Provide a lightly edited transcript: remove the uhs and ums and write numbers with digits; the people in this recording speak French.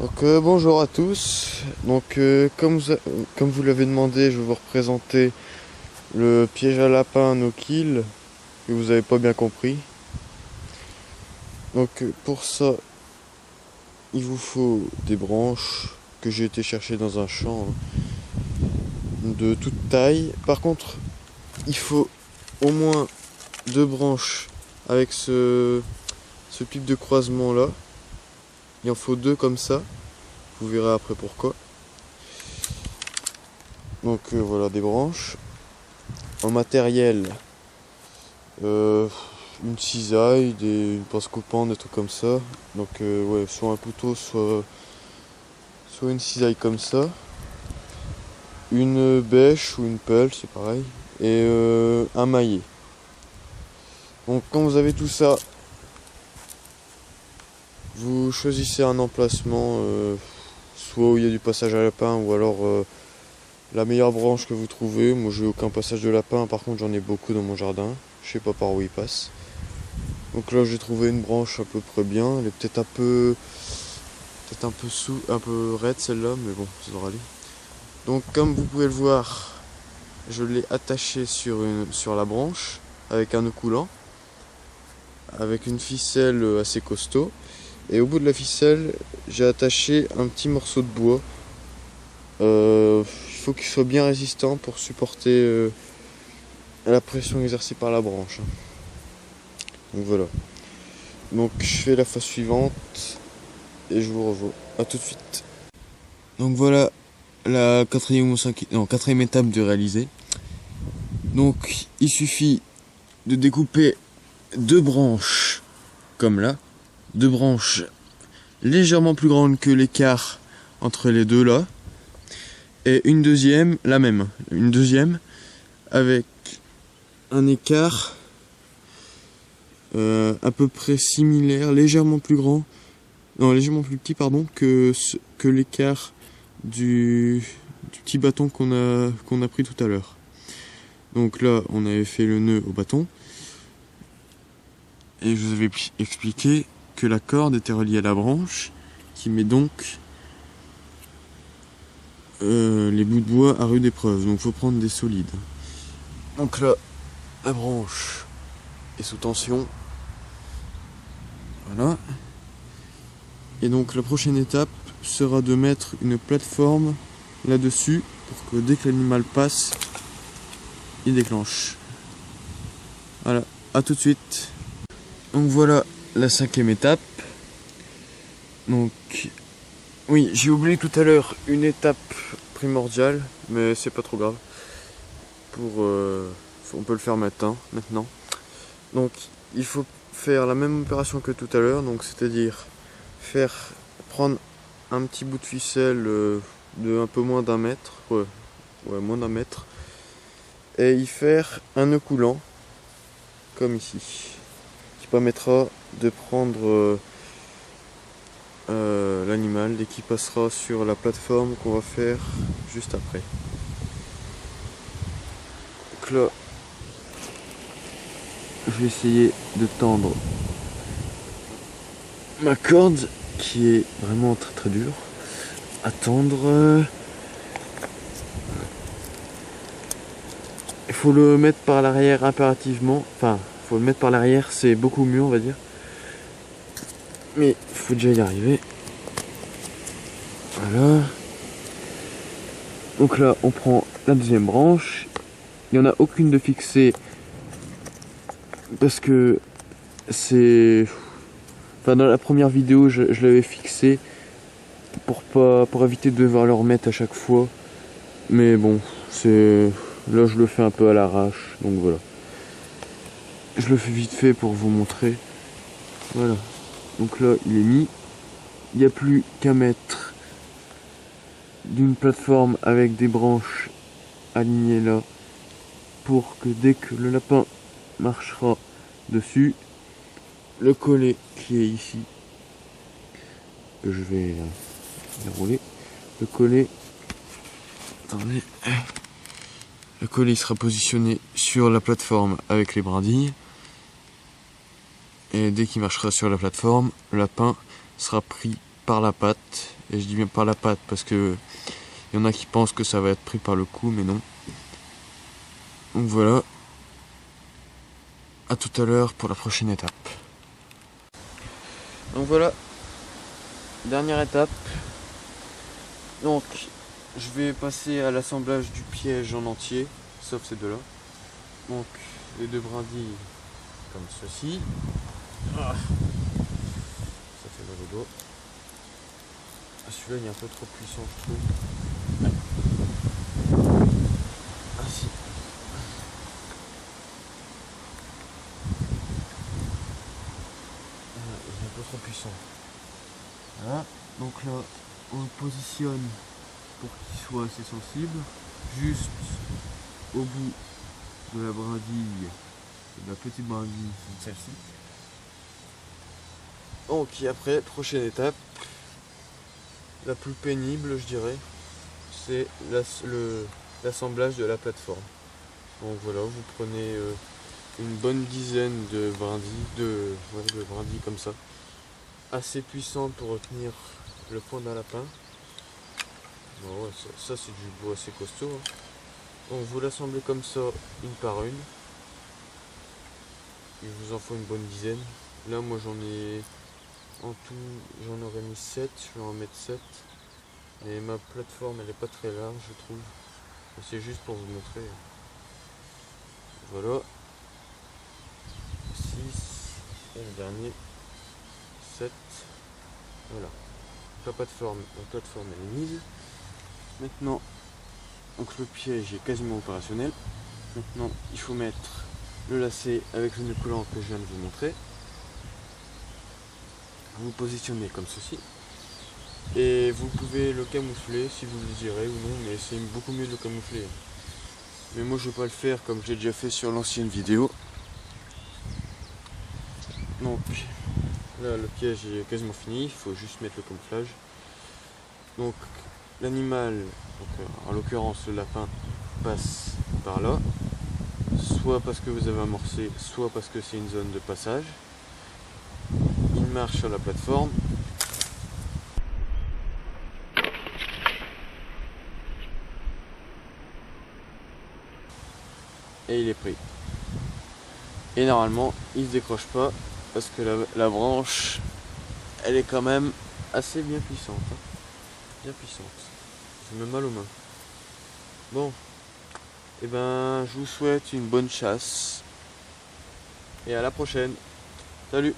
Bonjour à tous. Comme vous l'avez demandé, je vais vous représenter le piège à lapin no kill que vous avez pas bien compris. Pour ça, il vous faut des branches que j'ai été chercher dans un champ de toute taille. Par contre, il faut au moins deux branches avec ce type de croisement là. Il en faut deux comme ça. Vous verrez après pourquoi. Voilà des branches. En matériel, une cisaille, une pince coupante, des trucs comme ça. Ouais, soit un couteau, soit une cisaille comme ça. Une bêche ou une pelle, c'est pareil. Et un maillet. Donc quand vous avez tout ça, vous choisissez un emplacement, soit où il y a du passage à lapin, ou alors la meilleure branche que vous trouvez. Moi j'ai aucun passage de lapin, par contre j'en ai beaucoup dans mon jardin. Je sais pas par où il passe. Donc là j'ai trouvé une branche à peu près bien. Elle est peut-être un peu raide celle-là, mais bon, ça devrait aller. Donc comme vous pouvez le voir, je l'ai attachée sur la branche avec un nœud coulant, avec une ficelle assez costaud. Et au bout de la ficelle, j'ai attaché un petit morceau de bois. Il faut qu'il soit bien résistant pour supporter la pression exercée par la branche. Donc voilà. Donc je fais la phase suivante et je vous revois. A tout de suite. Donc voilà la quatrième étape de réaliser. Donc il suffit de découper deux branches comme là. Deux branches légèrement plus grandes que l'écart entre les deux là. Et une deuxième, la même. Une deuxième avec un écart à peu près similaire, légèrement plus petit que l'écart du petit bâton qu'on a pris tout à l'heure. Donc là, on avait fait le nœud au bâton. Et je vous avais expliqué que la corde était reliée à la branche, qui met donc les bouts de bois à rude épreuve. Donc faut prendre des solides. Donc là, la branche est sous tension. Voilà. Et donc la prochaine étape sera de mettre une plateforme là-dessus pour que dès que l'animal passe, il déclenche. Voilà, à tout de suite. Donc voilà la cinquième étape. Donc oui, j'ai oublié tout à l'heure une étape primordiale, mais c'est pas trop grave. On peut le faire maintenant. Donc il faut faire la même opération que tout à l'heure, donc c'est-à-dire prendre un petit bout de ficelle de un peu moins d'un mètre, moins d'un mètre, et y faire un nœud coulant, comme ici, qui permettra de prendre l'animal et qui passera sur la plateforme qu'on va faire juste après. Donc là, je vais essayer de tendre ma corde qui est vraiment très très dure à tendre. Il faut le mettre par l'arrière impérativement. Enfin, il faut le mettre par l'arrière, c'est beaucoup mieux on va dire. Mais il faut déjà y arriver. Voilà. Donc là, on prend la deuxième branche. Il n'y en a aucune de fixée parce que c'est... Enfin, dans la première vidéo, je l'avais fixé pour éviter de devoir le remettre à chaque fois. Mais bon, là je le fais un peu à l'arrache, donc voilà. Je le fais vite fait pour vous montrer. Voilà. Donc là, il est mis. Il n'y a plus qu'à mettre d'une plateforme avec des branches alignées là pour que dès que le lapin marchera dessus, le collet qui est ici, que je vais dérouler, le collet, attendez, le collet sera positionné sur la plateforme avec les brindilles, et dès qu'il marchera sur la plateforme, le lapin sera pris par la patte Et je dis bien par la patte parce que il y en a qui pensent que ça va être pris par le cou, mais non. Donc voilà. À tout à l'heure pour la prochaine étape. Donc voilà. Dernière étape. Donc je vais passer à l'assemblage du piège en entier, sauf ces deux-là. Donc les deux brindilles comme ceci. Ah, ça fait mal au dos. Ah, celui-là il est un peu trop puissant je trouve. Ah si. Ah, il est un peu trop puissant. Voilà. Donc là on le positionne pour qu'il soit assez sensible. Juste au bout de la brindille, de la petite brindille, celle-ci. Donc après, prochaine étape, la plus pénible je dirais, c'est l'assemblage de la plateforme. Donc voilà, vous prenez une bonne dizaine de brindilles, de brindilles comme ça, assez puissantes pour retenir le point d'un lapin. Bon, ouais, ça c'est du bois assez costaud. Hein. Donc vous l'assemblez comme ça, une par une. Il vous en faut une bonne dizaine. Là moi j'en ai en tout, j'en aurais mis 7, je vais en mettre 7. Mais ma plateforme elle est pas très large je trouve. C'est juste pour vous montrer. Voilà. 6 et le dernier 7. Voilà. La plateforme elle est mise. Maintenant, donc le piège est quasiment opérationnel. Maintenant il faut mettre le lacet avec le nœud coulant que je viens de vous montrer. Vous positionnez comme ceci. Et vous pouvez le camoufler si vous le désirez ou non, mais c'est beaucoup mieux de le camoufler. Mais moi je vais pas le faire comme j'ai déjà fait sur l'ancienne vidéo. Donc là le piège est quasiment fini, il faut juste mettre le camouflage. Donc l'animal, en l'occurrence le lapin, passe par là, soit parce que vous avez amorcé, soit parce que c'est une zone de passage. Il marche sur la plateforme. Et il est pris. Et normalement il se décroche pas parce que la branche elle est quand même assez bien puissante. Hein. Bien puissante. J'ai même mal aux mains. Bon. Et ben je vous souhaite une bonne chasse. Et à la prochaine. Salut!